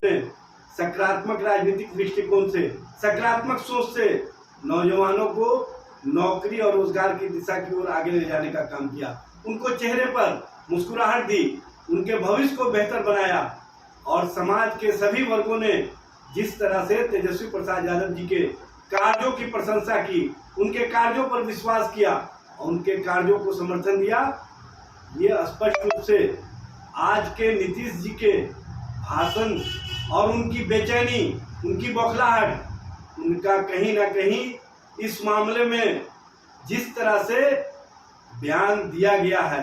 सकारात्मक राजनीतिक दृष्टिकोण से, सकारात्मक सोच से नौजवानों को नौकरी और रोजगार की दिशा की ओर आगे ले जाने का काम किया। उनको चेहरे पर मुस्कुराहट दी, उनके भविष्य को बेहतर बनाया और समाज के सभी वर्गों ने जिस तरह से तेजस्वी प्रसाद यादव जी के कार्यों की प्रशंसा की, उनके कार्यों पर विश्वास किया और उनके कार्यों को समर्थन दिया, ये स्पष्ट रूप से आज के नीतीश जी के भाषण और उनकी बेचैनी, उनकी बौखलाहट, उनका कहीं ना कहीं इस मामले में जिस तरह से बयान दिया गया है,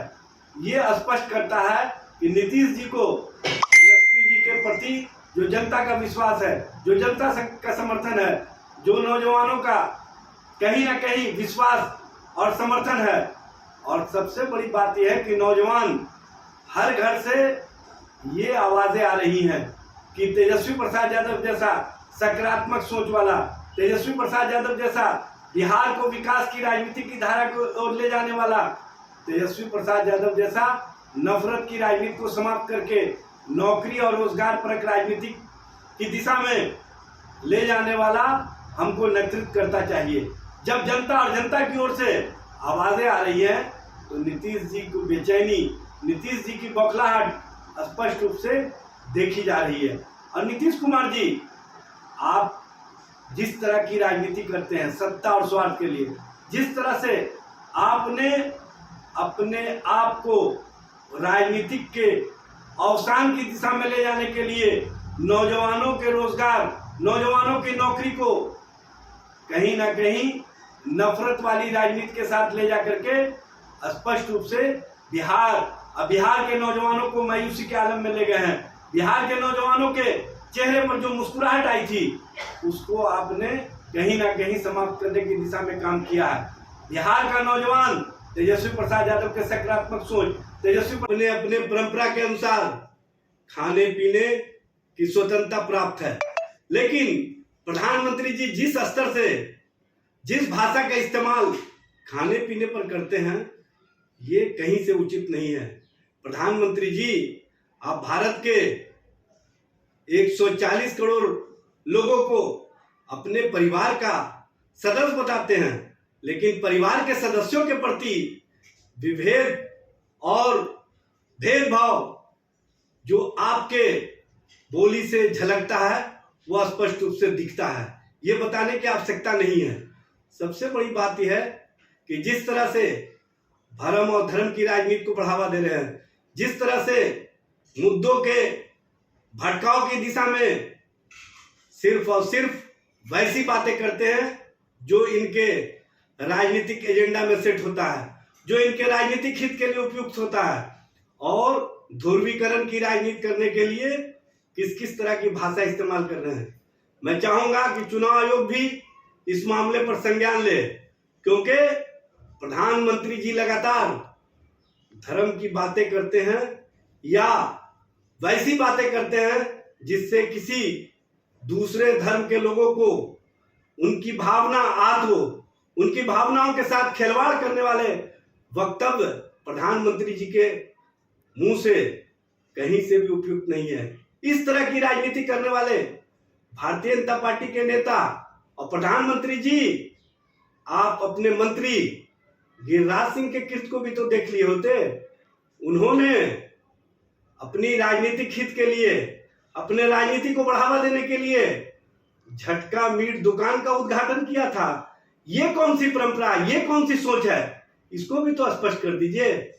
ये स्पष्ट करता है कि नीतीश जी को तेजस्वी जी के प्रति जो जनता का विश्वास है, जो जनता का समर्थन है, जो नौजवानों का कहीं ना कहीं विश्वास और समर्थन है, और सबसे बड़ी बात यह है कि नौजवान हर घर से ये आवाजें आ रही हैं कि तेजस्वी प्रसाद यादव जैसा सकारात्मक सोच वाला, तेजस्वी प्रसाद यादव जैसा बिहार को विकास की राजनीति की धारा को ओर ले जाने वाला, तेजस्वी प्रसाद यादव जैसा नफरत की राजनीति को समाप्त करके नौकरी और रोजगार परक राजनीति की दिशा में ले जाने वाला हमको नेतृत्व करता चाहिए। जब जनता और जनता की ओर से आवाजें आ रही है तो नीतीश जी को बेचैनी, नीतीश जी की बौखलाहट स्पष्ट रूप से देखी जा रही है। और नीतीश कुमार जी, आप जिस तरह की राजनीति करते हैं सत्ता और स्वार्थ के लिए, जिस तरह से आपने अपने आप को राजनीतिक के अवसान की दिशा में ले जाने के लिए नौजवानों के रोजगार, नौजवानों की नौकरी को कहीं ना कहीं नफरत वाली राजनीति के साथ ले जा करके स्पष्ट रूप से बिहार के नौजवानों को मायूसी के आलम में ले गए हैं। बिहार के नौजवानों के चेहरे पर जो मुस्कुराहट आई थी उसको आपने कहीं ना कहीं समाप्त करने की दिशा में काम किया है। बिहार का नौजवान तेजस्वी प्रसाद यादव के सकारात्मक सोच, तेजस्वी अपने परंपरा के अनुसार खाने पीने की स्वतंत्रता प्राप्त है, लेकिन प्रधानमंत्री जी जिस स्तर से, जिस भाषा का इस्तेमाल खाने पीने पर करते हैं, ये कहीं से उचित नहीं है। प्रधानमंत्री जी, आप भारत के 140 करोड़ लोगों को अपने परिवार का सदस्य बताते हैं, लेकिन परिवार के सदस्यों के प्रति विभेद और भेदभाव जो आपके बोली से झलकता है वह स्पष्ट रूप से दिखता है। ये बताने की आवश्यकता नहीं है। सबसे बड़ी बात यह है कि जिस तरह से भरम और धर्म की राजनीति को बढ़ावा दे रहे हैं, जिस तरह से मुद्दों के भटकाव की दिशा में सिर्फ और सिर्फ वैसी बातें करते हैं जो इनके राजनीतिक एजेंडा में सेट होता है, जो इनके राजनीतिक हित के लिए उपयुक्त होता है, और ध्रुवीकरण की राजनीति करने के लिए किस किस तरह की भाषा इस्तेमाल कर रहे हैं। मैं चाहूंगा कि चुनाव आयोग भी इस मामले पर संज्ञान ले, क्योंकि प्रधानमंत्री जी लगातार धर्म की बातें करते हैं या वैसी बातें करते हैं जिससे किसी दूसरे धर्म के लोगों को उनकी भावना आहत हो, उनकी भावनाओं के साथ खिलवाड़ करने वाले वक्तव्य प्रधानमंत्री जी के मुंह से कहीं से भी उपयुक्त नहीं है। इस तरह की राजनीति करने वाले भारतीय जनता पार्टी के नेता और प्रधानमंत्री जी, आप अपने मंत्री गिरिराज सिंह के कृत्य को भी तो देख लिए होते। उन्होंने अपनी राजनीतिक हित के लिए, अपने राजनीति को बढ़ावा देने के लिए झटका मीट दुकान का उद्घाटन किया था। ये कौन सी परंपरा, ये कौन सी सोच है, इसको भी तो स्पष्ट कर दीजिए।